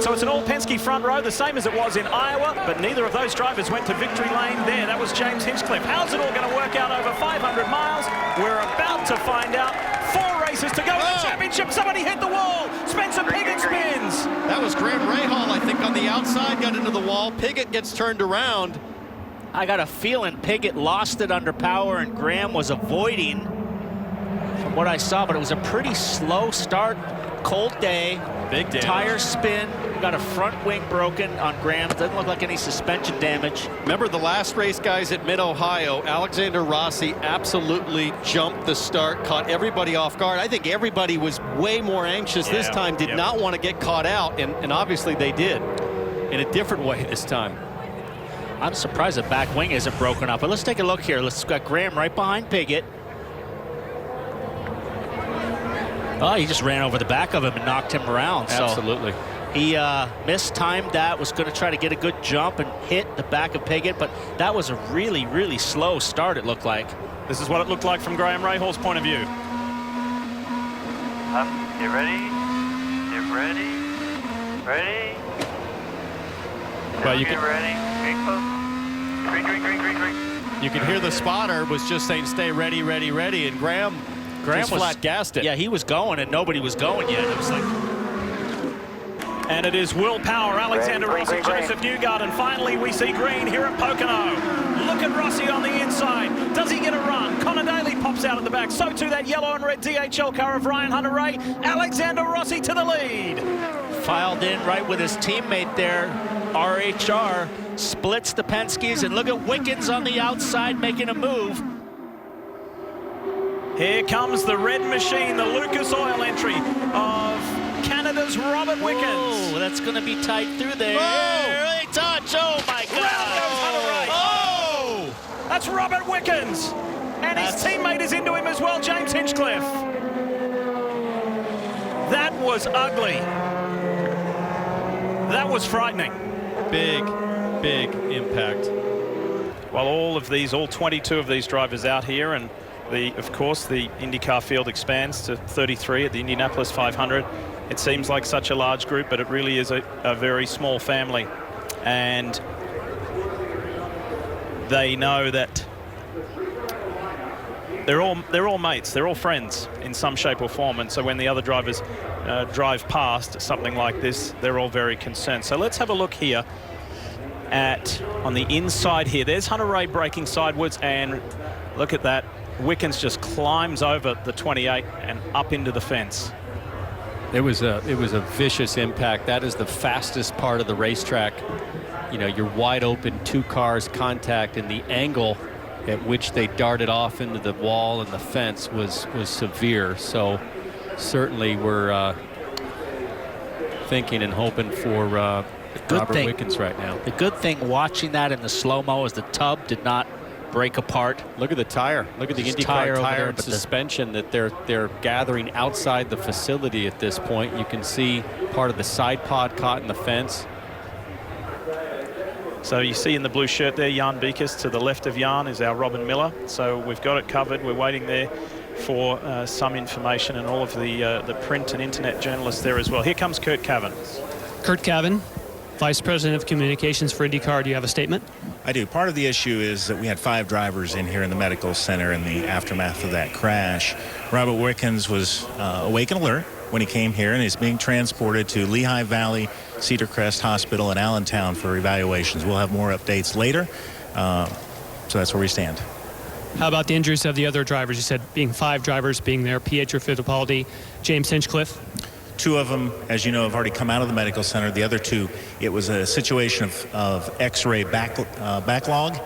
So it's an all-Penske front row, the same as it was in Iowa, but neither of those drivers went to victory lane there. That was James Hinchcliffe. How's it all going to work out over 500 miles? We're about to find out. 4 races to go in the championship. Somebody hit the wall. Spencer Pigot spins. That was Graham Rahal, I think, on the outside, got into the wall. Pigot gets turned around. I got a feeling Pigot lost it under power and Graham was avoiding from what I saw, but it was a pretty slow start. Cold day. Big damage. Tire spin. Got a front wing broken on Graham. Doesn't look like any suspension damage. Remember the last race, guys, at Mid-Ohio, Alexander Rossi absolutely jumped the start, caught everybody off guard. I think everybody was way more anxious this time, did not want to get caught out, and obviously they did in a different way this time. I'm surprised the back wing isn't broken up, but let's take a look here. Let's got Graham right behind Pigot. Oh, he just ran over the back of him and knocked him around. Absolutely. So he mistimed that, was going to try to get a good jump and hit the back of Pigot, but that was a really, really slow start, it looked like. This is what it looked like from Graham Rahal's point of view. Get ready. Get ready. Ready. Well, you get can, ready. Get close. Green, green, green, green, green. you can hear the spotter was just saying, stay ready, ready, ready, and Graham was flat gassed it. Yeah, he was going and nobody was going yet. It was like... And it is Will Power, Alexander Rossi, Joseph Newgarden. Finally, we see green here at Pocono. Look at Rossi on the inside. Does he get a run? Connor Daly pops out at the back. So too that yellow and red DHL car of Ryan Hunter-Ray. Alexander Rossi to the lead. Filed in right with his teammate there. RHR splits the Penskes, and look at Wickens on the outside making a move. Here comes the red machine, the Lucas Oil entry of Canada's Robert Wickens. Oh, that's going to be tight through there. Oh! Early touch. Oh, my God. Round goes Hunter-Ray. Oh! That's Robert Wickens. And his teammate is into him as well, James Hinchcliffe. That was ugly. That was frightening. Big, big impact. Well, all 22 of these drivers out here, and of course, the IndyCar field expands to 33 at the Indianapolis 500. It seems like such a large group, but it really is a very small family. And they know that they're all mates, they're all friends in some shape or form. And so when the other drivers drive past something like this, they're all very concerned. So let's have a look here on the inside here. There's Hunter-Ray braking sidewards, and look at that. Wickens just climbs over the 28 and up into the fence. It was a vicious impact. That is the fastest part of the racetrack. You know, you're wide open, 2 cars contact, and the angle at which they darted off into the wall and the fence was severe. So certainly we're thinking and hoping for Robert Wickens right now. The good thing watching that in the slow-mo is the tub did not break apart. Look at the tire. Look at the IndyCar tire and suspension that they're gathering outside the facility at this point. You can see part of the side pod caught in the fence. So you see in the blue shirt there, Jan Beekes. To the left of Jan is our Robin Miller. So we've got it covered. We're waiting there for some information, and all of the print and internet journalists there as well. Here comes Kurt Cavan. Kurt Cavan, Vice President of Communications for IndyCar. Do you have a statement? I do. Part of the issue is that we had 5 drivers in here in the medical center in the aftermath of that crash. Robert Wickens was awake and alert when he came here and is being transported to Lehigh Valley Cedar Crest Hospital in Allentown for evaluations. We'll have more updates later. So that's where we stand. How about the injuries of the other drivers? You said being 5 drivers being there, Pietro Fittipaldi, James Hinchcliffe. 2 of them, as you know, have already come out of the medical center. The other 2, it was a situation of X-ray backlog.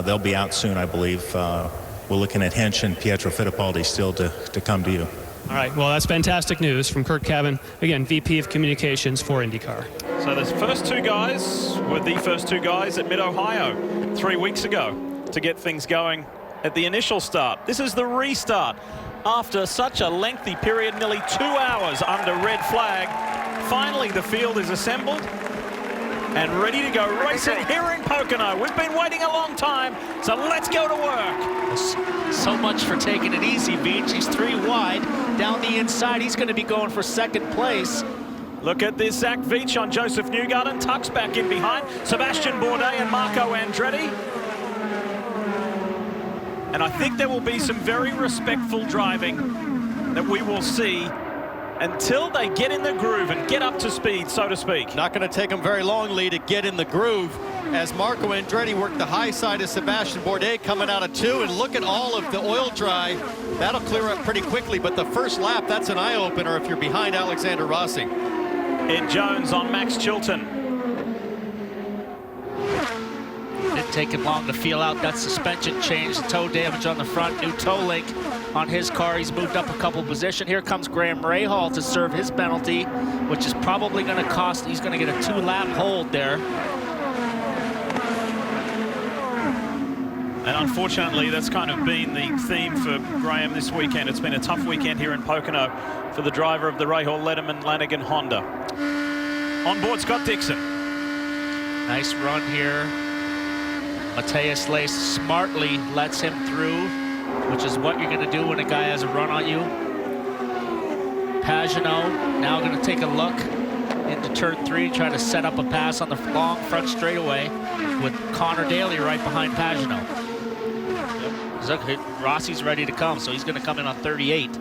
They'll be out soon, I believe. We're looking at Hinch and Pietro Fittipaldi still to come to you. All right, well, that's fantastic news from Kurt Cavan, again, VP of Communications for IndyCar. So the first 2 guys were the first 2 guys at Mid-Ohio 3 weeks ago to get things going at the initial start. This is the restart. After such a lengthy period, nearly 2 hours under red flag, finally the field is assembled and ready to go racing here in Pocono. We've been waiting a long time, so let's go to work. So much for taking it easy, Beach. He's 3 wide down the inside. He's going to be going for 2nd place. Look at this, Zach Veach on Joseph Newgarden, tucks back in behind Sebastian Bourdais and Marco Andretti. And I think there will be some very respectful driving that we will see until they get in the groove and get up to speed, so to speak. Not going to take them very long, Lee, to get in the groove as Marco Andretti worked the high side of Sebastian Bourdais coming out of 2. And look at all of the oil dry. That'll clear up pretty quickly, but the first lap, that's an eye-opener if you're behind Alexander Rossi. Ed Jones on Max Chilton. Didn't take him long to feel out that suspension change, toe damage on the front, new toe link on his car. He's moved up a couple positions. Here comes Graham Rahal to serve his penalty, which is probably going to cost, he's going to get a 2-lap hold there. And unfortunately, that's kind of been the theme for Graham this weekend. It's been a tough weekend here in Pocono for the driver of the Rahal Letterman Lanigan Honda. On board, Scott Dixon. Nice run here. Matthias Lace smartly lets him through, which is what you're going to do when a guy has a run on you. Pagenaud now going to take a look into turn 3, try to set up a pass on the long front straightaway with Connor Daly right behind Pagenaud. Look, Rossi's ready to come, so he's going to come in on 38.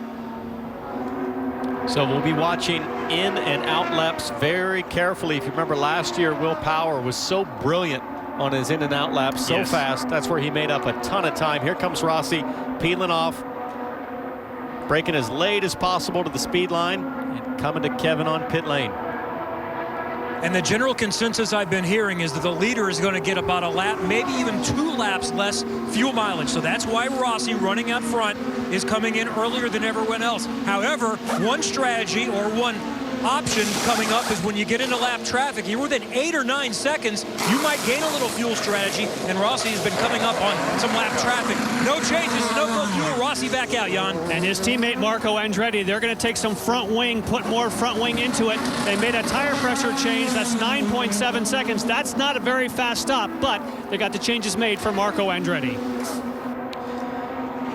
So we'll be watching in and out laps very carefully. If you remember last year, Will Power was so brilliant on his in and out laps, so fast. That's where he made up a ton of time. Here comes Rossi peeling off, braking as late as possible to the speed line and coming to Kevin on pit lane. And the general consensus I've been hearing is that the leader is going to get about a lap, maybe even 2 laps less fuel mileage. So that's why Rossi, running out front, is coming in earlier than everyone else. However, one strategy or one option coming up is when you get into lap traffic, you're within 8 or 9 seconds, you might gain a little fuel strategy, and Rossi has been coming up on some lap traffic. No changes, no fuel, Rossi back out, Jan. And his teammate Marco Andretti, they're going to take some front wing, put more front wing into it. They made a tire pressure change. That's 9.7 seconds. That's not a very fast stop, but they got the changes made for Marco Andretti.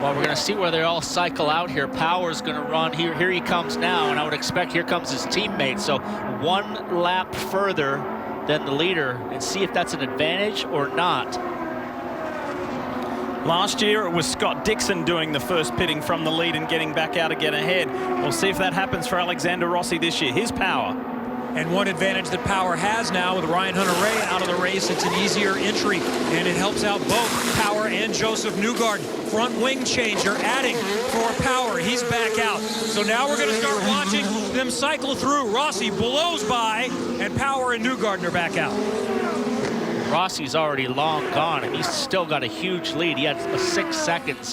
Well, we're going to see where they all cycle out here. Power's going to run. Here he comes now, and I would expect here comes his teammate. So 1 lap further than the leader, and see if that's an advantage or not. Last year, it was Scott Dixon doing the first pitting from the lead and getting back out again ahead. We'll see if that happens for Alexander Rossi this year. His Power. And one advantage that Power has now with Ryan Hunter-Reay out of the race, it's an easier entry, and it helps out both Power and Joseph Newgarden. Front wing changer adding for Power. He's back out. So now we're going to start watching them cycle through. Rossi blows by, and Power and Newgarden are back out. Rossi's already long gone, and he's still got a huge lead. He had 6 seconds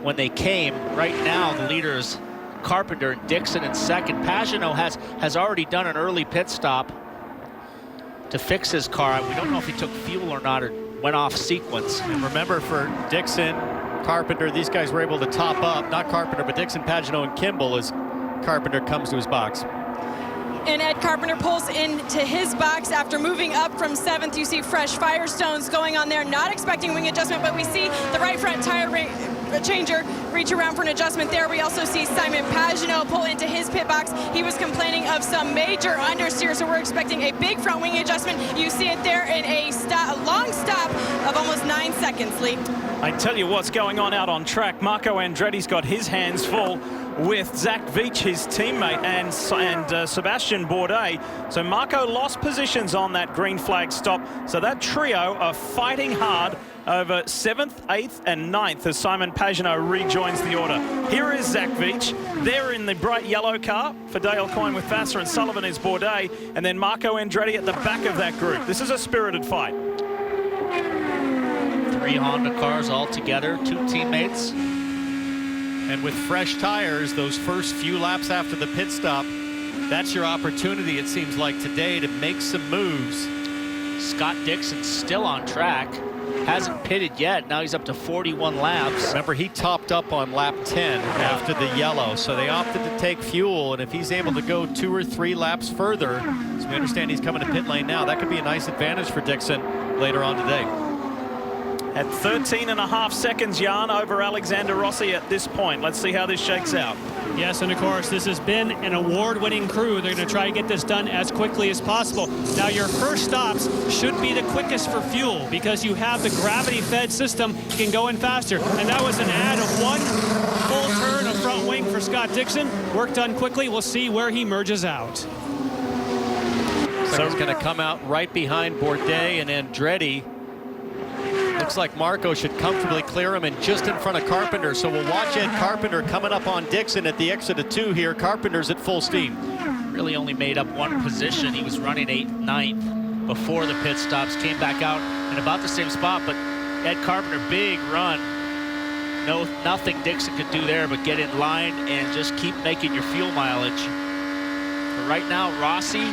when they came. Right now, the leaders Carpenter and Dixon in second. Pagenaud has already done an early pit stop to fix his car. We don't know if he took fuel or not, or went off sequence. And remember, for Dixon, Carpenter, these guys were able to top up, not Carpenter, but Dixon, Pagenaud, and Kimball as Carpenter comes to his box. And Ed Carpenter pulls into his box after moving up from 7th. You see fresh Firestones going on there, not expecting wing adjustment, but we see the right front tire changer reach around for an adjustment there. We also see Simon Pagenaud pull into his pit box. He was complaining of some major understeer, so we're expecting a big front wing adjustment. You see it there in a long stop of almost 9 seconds, Lee. I tell you what's going on out on track. Marco Andretti's got his hands full with Zach Veach, his teammate, and Sebastian Bourdais. So Marco lost positions on that green flag stop. So that trio are fighting hard over 7th, 8th, and 9th as Simon Pagenaud rejoins the order. Here is Zach Veach. They're in the bright yellow car. For Dale Coyne with Vassar and Sullivan is Bourdais. And then Marco Andretti at the back of that group. This is a spirited fight. 3 Honda cars all together, 2 teammates. And with fresh tires, those first few laps after the pit stop, that's your opportunity, it seems like today, to make some moves. Scott Dixon still on track. Hasn't pitted yet. Now he's up to 41 laps. Remember, he topped up on lap 10 after the yellow, so they opted to take fuel, and if he's able to go 2 or 3 laps further, so we understand he's coming to pit lane now, that could be a nice advantage for Dixon later on today. at 13.5 seconds, Jan, over Alexander Rossi at this point. Let's see how this shakes out. Yes, and of course, this has been an award-winning crew. They're going to try to get this done as quickly as possible. Now, your first stops should be the quickest for fuel because you have the gravity-fed system. You can go in faster. And that was an add of 1 full turn of front wing for Scott Dixon. Work done quickly. We'll see where he merges out. So he's going to come out right behind Bourdais and Andretti. Looks like Marco should comfortably clear him and just in front of Carpenter. So we'll watch Ed Carpenter coming up on Dixon at the exit of 2 here. Carpenter's at full steam. Really only made up 1 position. He was running 8th, 9th before the pit stops. Came back out in about the same spot, but Ed Carpenter, big run. Nothing Dixon could do there but get in line and just keep making your fuel mileage. But right now, Rossi,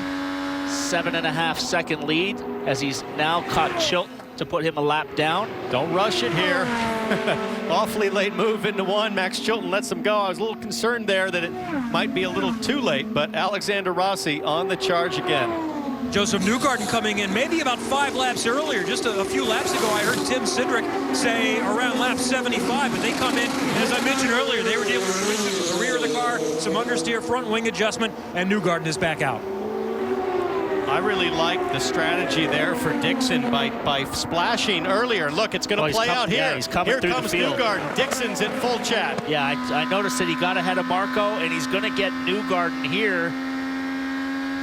7.5 second lead as he's now caught Chilton to put him a lap down. Don't rush it here. Awfully late move into 1. Max Chilton lets him go. I was a little concerned there that it might be a little too late, but Alexander Rossi on the charge again. Joseph Newgarden coming in maybe about 5 laps earlier. Just a few laps ago, I heard Tim Cindric say around lap 75, but they come in, and as I mentioned earlier, they were able to switch to the rear of the car, some understeer front wing adjustment, and Newgarden is back out. I really like the strategy there for Dixon by splashing earlier. Look, it's going to play out here. Yeah, he's coming here through comes the field. Newgarden. Dixon's in full chat. Yeah, I noticed that he got ahead of Marco, and he's going to get Newgarden here.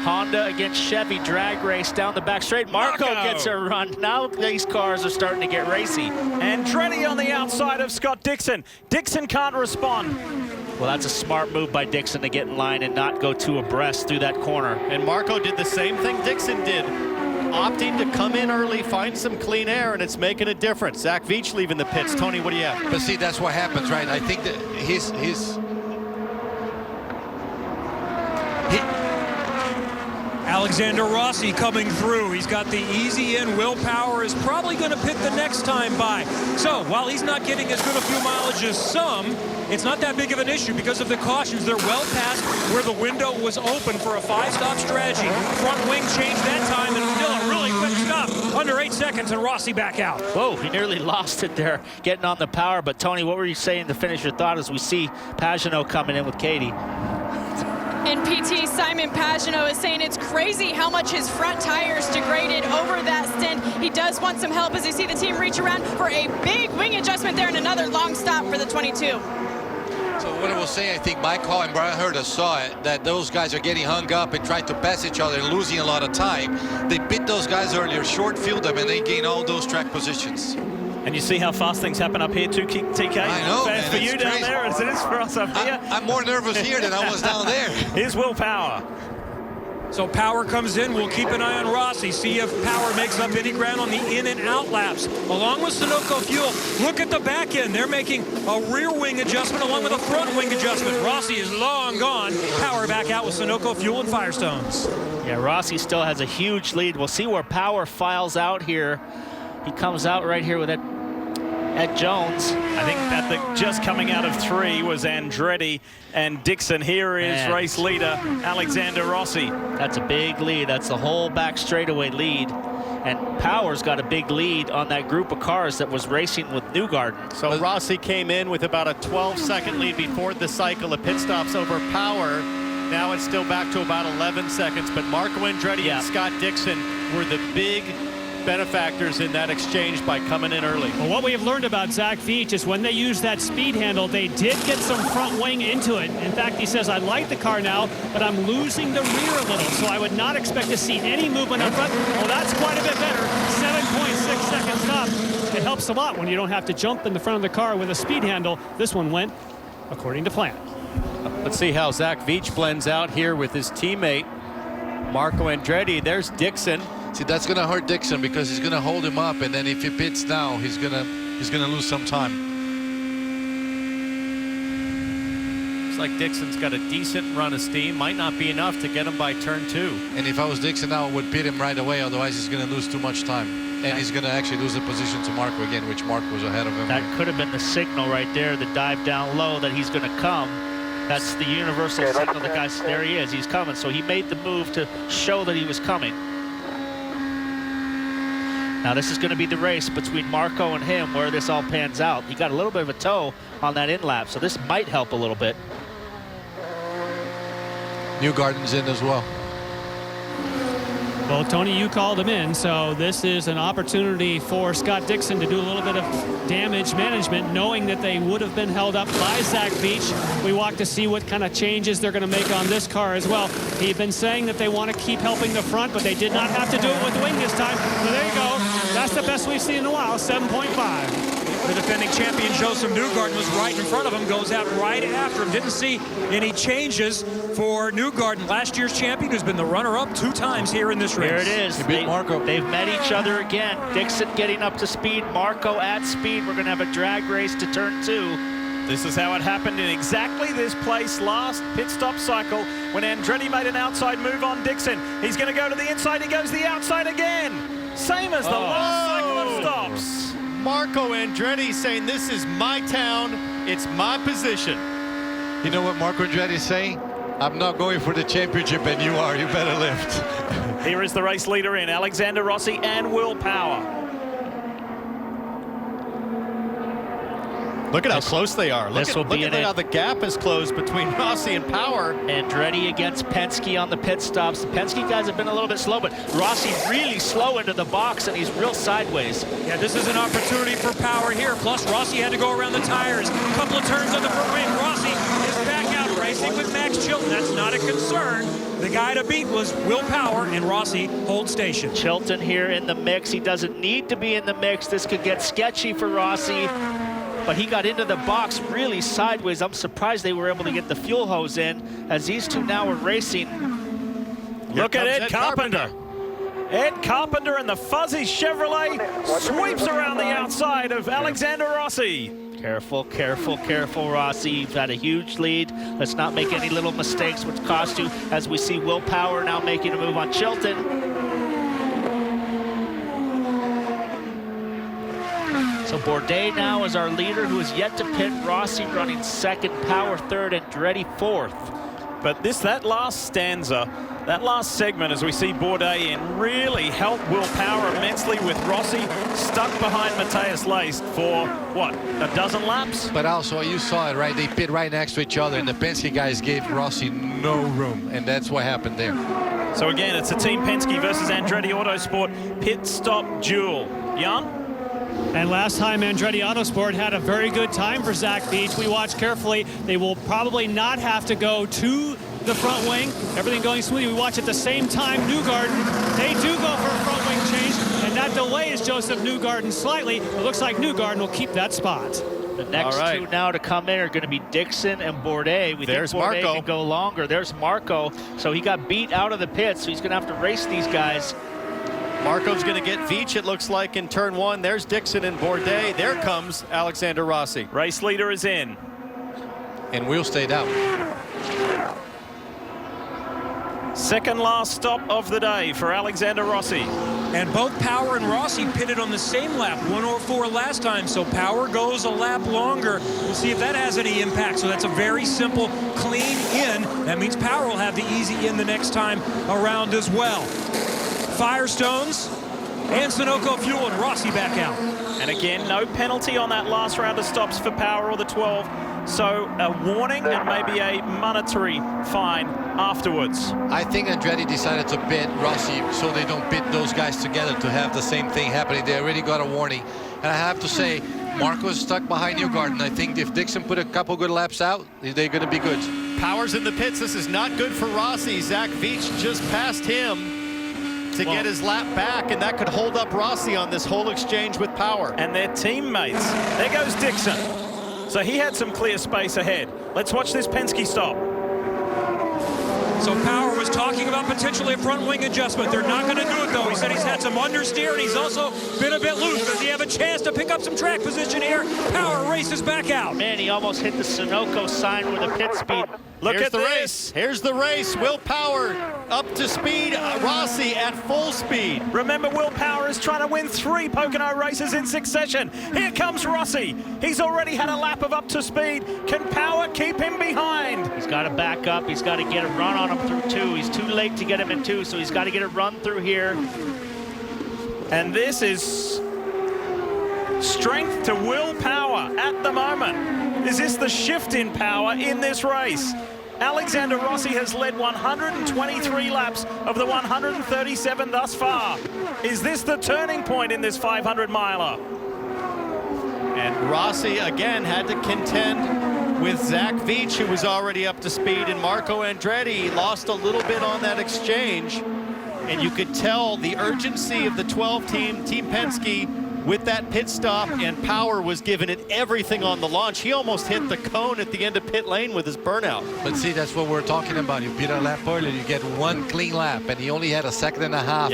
Honda against Chevy drag race down the back straight. Marco gets a run. Now these cars are starting to get racy. Andretti on the outside of Scott Dixon. Dixon can't respond. Well, that's a smart move by Dixon to get in line and not go 2 abreast through that corner. And Marco did the same thing Dixon did, opting to come in early, find some clean air, and it's making a difference. Zach Veach leaving the pits. Tony, what do you have? But see, that's what happens, right? I think that Alexander Rossi coming through. He's got the easy in. Will Power is probably going to pit the next time by. So while he's not getting as good a fuel mileage as some, it's not that big of an issue because of the cautions. They're well past where the window was open for a 5-stop strategy. Front wing changed that time, and still a really quick stop. Under 8 seconds, and Rossi back out. Whoa, he nearly lost it there, getting on the power. But Tony, what were you saying to finish your thought as we see Pagenaud coming in with Katie? And PT Simon Pagenaud is saying it's crazy how much his front tires degraded over that stint. He does want some help as you see the team reach around for a big wing adjustment there and another long stop for the 22. So what I will say, I think my call, and Brian Herta saw it, that those guys are getting hung up and trying to pass each other and losing a lot of time. They bit those guys earlier, short field them, and they gain all those track positions. And you see how fast things happen up here too, TK? I know, man, for you down there as it is for us up here. I'm more nervous here than I was down there. Here's Will Power. So Power comes in. We'll keep an eye on Rossi, see if Power makes up any ground on the in and out laps. Along with Sunoco Fuel, look at the back end. They're making a rear wing adjustment along with a front wing adjustment. Rossi is long gone. Power back out with Sunoco Fuel and Firestones. Yeah, Rossi still has a huge lead. We'll see where Power files out here. He comes out right here with Ed Jones. I think that just coming out of 3 was Andretti and Dixon. Here is race leader Alexander Rossi. That's a big lead. That's the whole back straightaway lead. And Power's got a big lead on that group of cars that was racing with Newgarden. So Rossi came in with about a 12-second lead before the cycle of pit stops over Power. Now it's still back to about 11 seconds. But Marco Andretti and Scott Dixon were the big benefactors in that exchange by coming in early. Well, what we have learned about Zach Veach is when they use that speed handle, they did get some front wing into it. In fact, he says, I like the car now, but I'm losing the rear a little, so I would not expect to see any movement up front. Well, that's quite a bit better. 7.6 second stop. It helps a lot when you don't have to jump in the front of the car with a speed handle. This one went according to plan. Let's see how Zach Veach blends out here with his teammate, Marco Andretti. There's Dixon. See, that's going to hurt Dixon because he's going to hold him up, and then if he pits now, he's going to lose some time. Looks like Dixon's got a decent run of steam. Might not be enough to get him by turn 2. And if I was Dixon now, I would pit him right away. Otherwise, he's going to lose too much time. And he's going to actually lose the position to Marco again, which Marco was ahead of him. That could have been the signal right there, the dive down low, that he's going to come. That's the universal signal. The guy, there he is, he's coming. So he made the move to show that he was coming. Now this is going to be the race between Marco and him where this all pans out. He got a little bit of a toe on that in lap, so this might help a little bit. Newgarden's in as well. Well, Tony, you called him in, so this is an opportunity for Scott Dixon to do a little bit of damage management, knowing that they would have been held up by Zach Veach. We walk to see what kind of changes they're going to make on this car as well. He's been saying that they want to keep helping the front, but they did not have to do it with the wing this time. So there you go. That's the best we've seen in a while, 7.5. The defending champion Joseph Newgarden was right in front of him, goes out right after him. Didn't see any changes for Newgarden, last year's champion, who's been the runner-up 2 times here in this race. Here it is. They've met each other again. Dixon getting up to speed, Marco at speed. We're going to have a drag race to turn 2. This is how it happened in exactly this place last pit stop cycle when Andretti made an outside move on Dixon. He's going to go to the inside. He goes the outside again. Same as the last cycle of stops. Marco Andretti saying, this is my town, it's my position. You know what Marco Andretti is saying? I'm not going for the championship and you are. You better lift. Here is the race leader in, Alexander Rossi and Will Power. Look at how close they are. Look at how the gap is closed between Rossi and Power. Andretti against Penske on the pit stops. The Penske guys have been a little bit slow, but Rossi really slow into the box, and he's real sideways. Yeah, this is an opportunity for Power here. Plus, Rossi had to go around the tires. A couple of turns on the front wing. Rossi is back out racing with Max Chilton. That's not a concern. The guy to beat was Will Power, and Rossi hold station. Chilton here in the mix. He doesn't need to be in the mix. This could get sketchy for Rossi. But he got into the box really sideways. I'm surprised they were able to get the fuel hose in as these two now are racing. Look at Ed Carpenter. Ed Carpenter and the fuzzy Chevrolet sweeps around the outside of Alexander Rossi. Careful, careful, careful, Rossi. You've had a huge lead. Let's not make any little mistakes which cost you, as we see Will Power now making a move on Chilton. So Bourdais now is our leader, who is yet to pit. Rossi running second, Power third, and Andretti fourth. But that last stanza, that last segment, as we see Bourdais in, really helped Will Power immensely, with Rossi stuck behind Matthias Leist for, what, a dozen laps? But also, you saw it, right? They pit right next to each other, and the Penske guys gave Rossi no room, and that's what happened there. So again, it's a Team Penske versus Andretti Autosport pit stop duel. Jan? And last time Andretti Autosport had a very good time for Zach Veach. We watched carefully. They will probably not have to go to the front wing. Everything going smoothly. We watch at the same time Newgarden. They do go for a front wing change, and that delays Joseph Newgarden slightly. It looks like Newgarden will keep that spot. The next two now to come in are going to be Dixon and Bourdais. We think Bourdais can go longer. There's Marco. So he got beat out of the pits, so he's going to have to race these guys. Marco's going to get Veach, it looks like, in turn 1. There's Dixon and Bourdais. There comes Alexander Rossi. Race leader is in. And Will stayed out. Second last stop of the day for Alexander Rossi. And both Power and Rossi pitted on the same lap, 104 last time, so Power goes a lap longer. We'll see if that has any impact. So that's a very simple, clean in. That means Power will have the easy in the next time around as well. Firestones and Sunoco fuel, and Rossi back out. And again, no penalty on that last round of stops for Power or the 12. So a warning and maybe a monetary fine afterwards. I think Andretti decided to pit Rossi so they don't pit those guys together to have the same thing happening. They already got a warning. And I have to say, Marco's stuck behind Newgarden. I think if Dixon put a couple good laps out, they're going to be good. Power's in the pits. This is not good for Rossi. Zach Veach just passed him to get his lap back, and that could hold up Rossi on this whole exchange with Power. And their teammates. There goes Dixon. So he had some clear space ahead. Let's watch this Penske stop. So Power was talking about potentially a front wing adjustment. They're not going to do it, though. He said he's had some understeer, and he's also been a bit loose. Does he have a chance to pick up some track position here? Power races back out. Man, he almost hit the Sunoco sign with a pit speed. Look Here's at the this. race. Here's the race. Will Power up to speed. Rossi at full speed. Remember, Will Power is trying to win 3 Pocono races in succession. Here comes Rossi. He's already had a lap of up to speed. Can Power keep him behind? He's got to back up. He's got to get a run on him through 2. He's too late to get him in 2, so he's got to get a run through here. And this is strength to willpower at the moment. Is this the shift in power in this race? Alexander Rossi has led 123 laps of the 137 thus far. Is this the turning point in this 500-miler? And Rossi again had to contend with Zach Veach, who was already up to speed, and Marco Andretti lost a little bit on that exchange. And you could tell the urgency of the 12 team, Team Penske, with that pit stop, and Power was giving it everything on the launch. He almost hit the cone at the end of pit lane with his burnout. But see, that's what we're talking about. You beat a lap earlier, you get one clean lap, and he only had a second and a half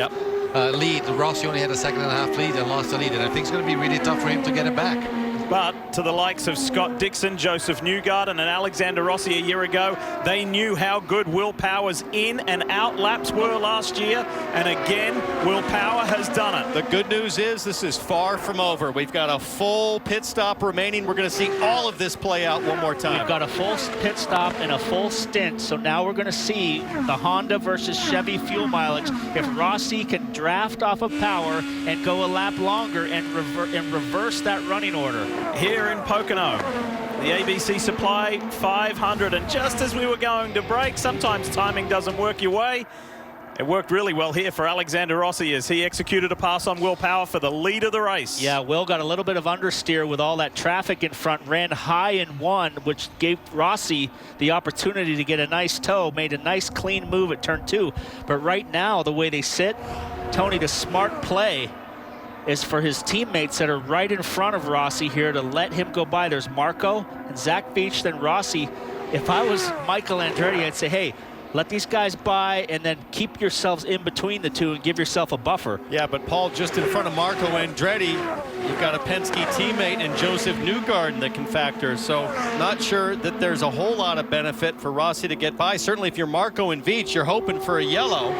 lead. Rossi only had a second and a half lead and lost the lead, and I think it's going to be really tough for him to get it back. But to the likes of Scott Dixon, Joseph Newgarden, and Alexander Rossi a year ago, they knew how good Will Power's in and out laps were last year. And again, Will Power has done it. The good news is this is far from over. We've got a full pit stop remaining. We're going to see all of this play out one more time. We've got a full pit stop and a full stint. So now we're going to see the Honda versus Chevy fuel mileage. If Rossi can draft off of Power and go a lap longer and reverse that running order. Here in Pocono, the ABC Supply 500, and just as we were going to break, sometimes timing doesn't work your way. It worked really well here for Alexander Rossi as he executed a pass on Will Power for the lead of the race. Yeah, Will got a little bit of understeer with all that traffic in front, ran high and won, which gave Rossi the opportunity to get a nice tow, made a nice clean move at turn 2. But right now, the way they sit, Tony, the smart play is for his teammates that are right in front of Rossi here to let him go by. There's Marco and Zach Veach, then Rossi. If I was Michael Andretti, I'd say, hey, let these guys by and then keep yourselves in between the two and give yourself a buffer. Yeah, but Paul, just in front of Marco Andretti, you've got a Penske teammate and Joseph Newgarden that can factor. So not sure that there's a whole lot of benefit for Rossi to get by. Certainly if you're Marco and Veach, you're hoping for a yellow,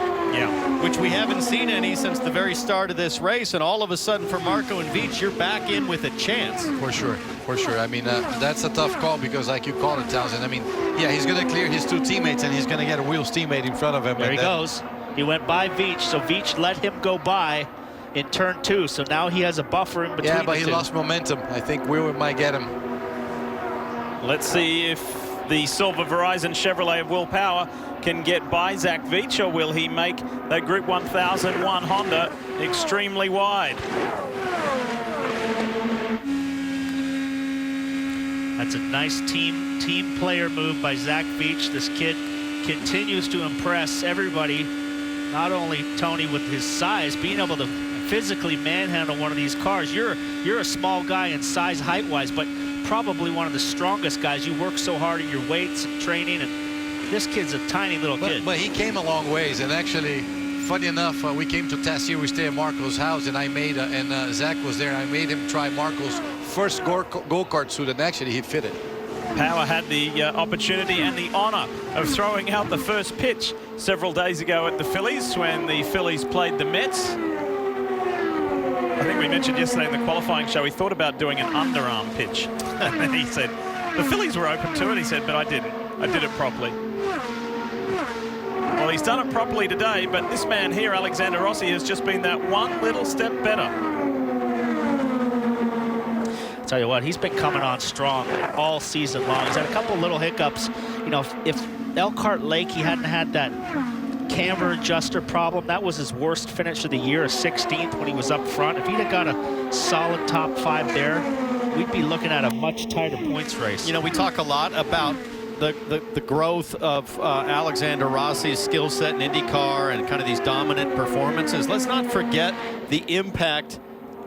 which we haven't seen any since the very start of this race. And all of a sudden for Marco and Veach, you're back in with a chance. For sure, for sure. I mean, that's a tough call because like you call it, Townsend. I mean, yeah, he's going to clear his two teammates and he's going to get a Will's teammate in front of him. There he goes. He went by Veach, so Veach let him go by in turn 2. So now he has a buffer in between. Yeah, but he lost momentum. I think Will might get him. Let's see if the silver Verizon Chevrolet of Will Power can get by Zach Veach, or will he make that Group 1001 Honda extremely wide? That's a nice team player move by Zach Veach. This kid continues to impress everybody, not only Tony with his size, being able to physically manhandle one of these cars. You're a small guy in size height-wise, but probably one of the strongest guys. You work so hard at your weights and training, and this kid's a tiny little kid. But he came a long ways, and actually, funny enough, we came to test here. We stayed at Marco's house, and I made, and Zach was there. I made him try Marco's first go-kart suit, and actually he fit it. Power had the opportunity and the honor of throwing out the first pitch several days ago at the Phillies when the Phillies played the Mets. I think we mentioned yesterday in the qualifying show he thought about doing an underarm pitch. And he said, the Phillies were open to it. He said, but I didn't. I did it properly. Well, he's done it properly today, but this man here, Alexander Rossi, has just been that one little step better. Tell you what, he's been coming on strong all season long. He's had a couple little hiccups. You know, if Elkhart Lake, he hadn't had that camber adjuster problem. That was his worst finish of the year, a 16th when he was up front. If he'd have got a solid top 5 there, we'd be looking at a much tighter points race. You know, we talk a lot about the growth of Alexander Rossi's skill set in IndyCar and kind of these dominant performances. Let's not forget the impact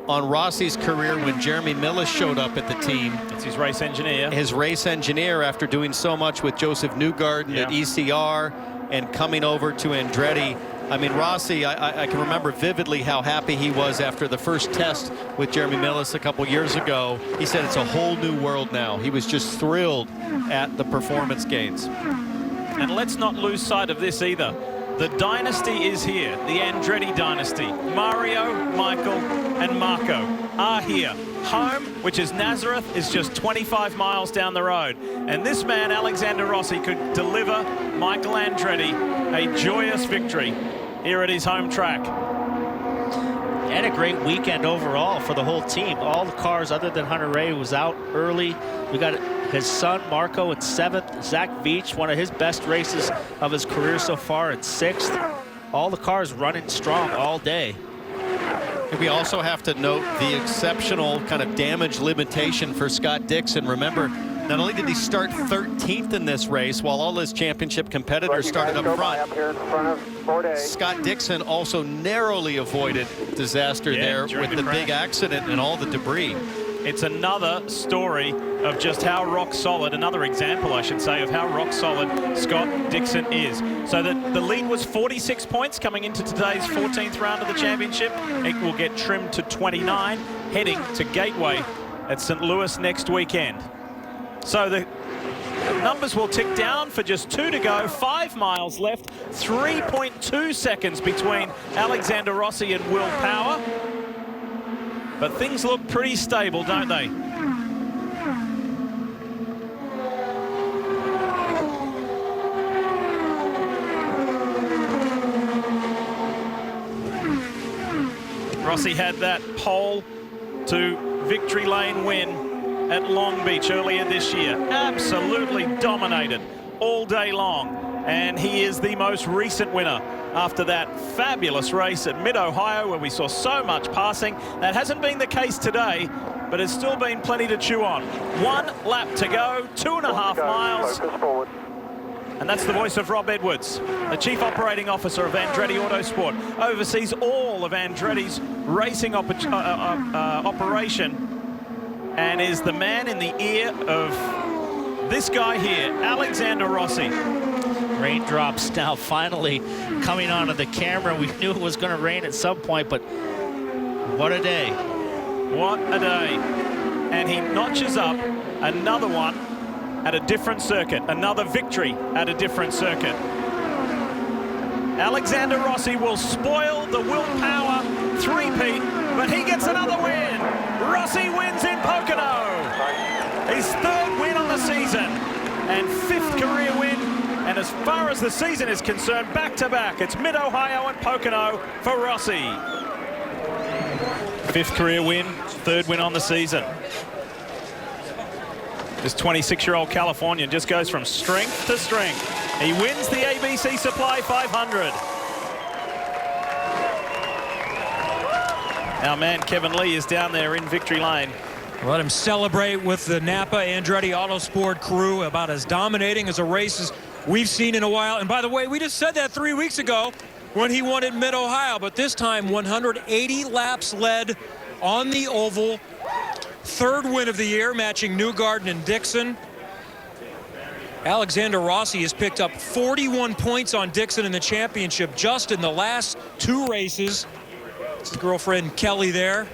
on Rossi's career when Jeremy Millis showed up at the team. It's his race engineer. His race engineer after doing so much with Joseph Newgarden at ECR and coming over to Andretti. I mean, Rossi, I can remember vividly how happy he was after the first test with Jeremy Millis a couple years ago. He said it's a whole new world now. He was just thrilled at the performance gains. And let's not lose sight of this either. The dynasty is here, the Andretti dynasty. Mario, Michael, and Marco are here. Home, which is Nazareth, is just 25 miles down the road. And this man, Alexander Rossi, could deliver Michael Andretti a joyous victory here at his home track. And a great weekend overall for the whole team. All the cars other than Hunter Ray was out early. We got his son Marco in 7th. Zach Veach, one of his best races of his career so far, in 6th. All the cars running strong all day. We also have to note the exceptional kind of damage limitation for Scott Dixon. Remember, not only did he start 13th in this race while all his championship competitors started up front, Scott Dixon also narrowly avoided disaster there with the big accident and all the debris. It's another story of just how rock solid, another example, I should say, of how rock solid Scott Dixon is. So the lead was 46 points coming into today's 14th round of the championship. It will get trimmed to 29, heading to Gateway at St. Louis next weekend. So the numbers will tick down for just 2 to go, 5 miles left, 3.2 seconds between Alexander Rossi and Will Power. But things look pretty stable, don't they? Rossi had that pole to victory lane win at Long Beach earlier this year. Absolutely dominated all day long. And he is the most recent winner after that fabulous race at Mid-Ohio where we saw so much passing. That hasn't been the case today, but it's still been plenty to chew on. 1 lap to go, 2.5 miles. And that's the voice of Rob Edwards, the Chief Operating Officer of Andretti Autosport, oversees all of Andretti's racing operation and is the man in the ear of this guy here, Alexander Rossi. Raindrops now finally coming onto the camera. We knew it was going to rain at some point, but what a day. What a day. And he notches up another one at a different circuit, another victory at a different circuit. Alexander Rossi will spoil the Will Power three-peat, but he gets another win. Rossi wins in Pocono. His 3rd win on the season and 5th career win. And as far as the season is concerned, back-to-back, it's Mid-Ohio and Pocono for Rossi. 5th career win, 3rd win on the season. This 26-year-old Californian just goes from strength to strength. He wins the ABC Supply 500. Our man Kevin Lee is down there in victory lane. Let him celebrate with the Napa Andretti Autosport crew, about as dominating as a race as we've seen in a while. And by the way, we just said that 3 weeks ago when he won at Mid-Ohio, but this time 180 laps led on the oval. 3rd win of the year, matching Newgarden and Dixon. Alexander Rossi has picked up 41 points on Dixon in the championship just in the last 2 races. It's his girlfriend Kelly there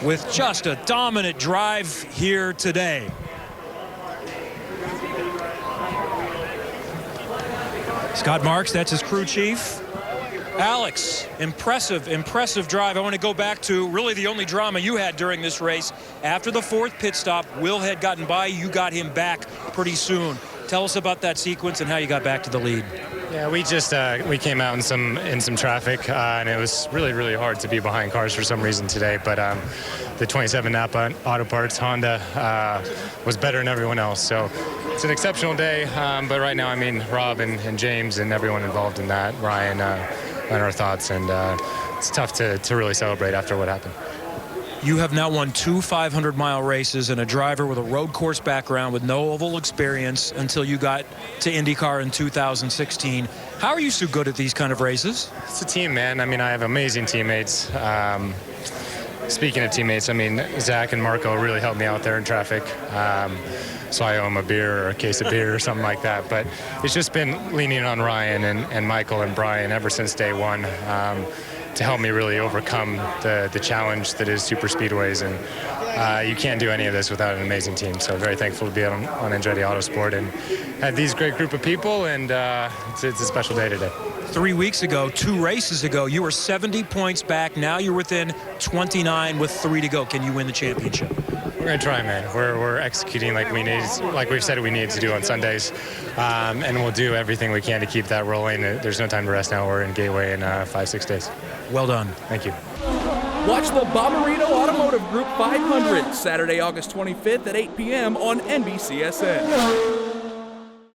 with just a dominant drive here today. Scott Marks, that's his crew chief. Alex, impressive drive. I want to go back to really the only drama you had during this race. After the 4th pit stop, Will had gotten by. You got him back pretty soon. Tell us about that sequence and how you got back to the lead. Yeah, we just we came out in some traffic, and it was really hard to be behind cars for some reason today. But the 27 Napa Auto Parts Honda was better than everyone else. So it's an exceptional day. But right now, I mean, Rob and James and everyone involved in that, Ryan, and our thoughts, and it's tough to really celebrate after what happened. You have now won 2 500-mile races and a driver with a road course background with no oval experience until you got to IndyCar in 2016. How are you so good at these kind of races? It's a team, man. I mean, I have amazing teammates. Speaking of teammates, I mean, Zach and Marco really helped me out there in traffic. So I owe them a beer or a case of beer or something like that. But it's just been leaning on Ryan and Michael and Brian ever since day one to help me really overcome the challenge that is super speedways. And you can't do any of this without an amazing team. So very thankful to be on Andretti Autosport and had these great group of people. And it's a special day today. 3 weeks ago, 2 races ago, you were 70 points back. Now you're within 29 with 3 to go. Can you win the championship? We're gonna try, man. We're executing like we've said we need to do on Sundays, and we'll do everything we can to keep that rolling. There's no time to rest now. We're in Gateway in 5-6 days. Well done. Thank you. Watch the Bommarito Automotive Group 500 Saturday, August 25th at 8 p.m. on NBCSN.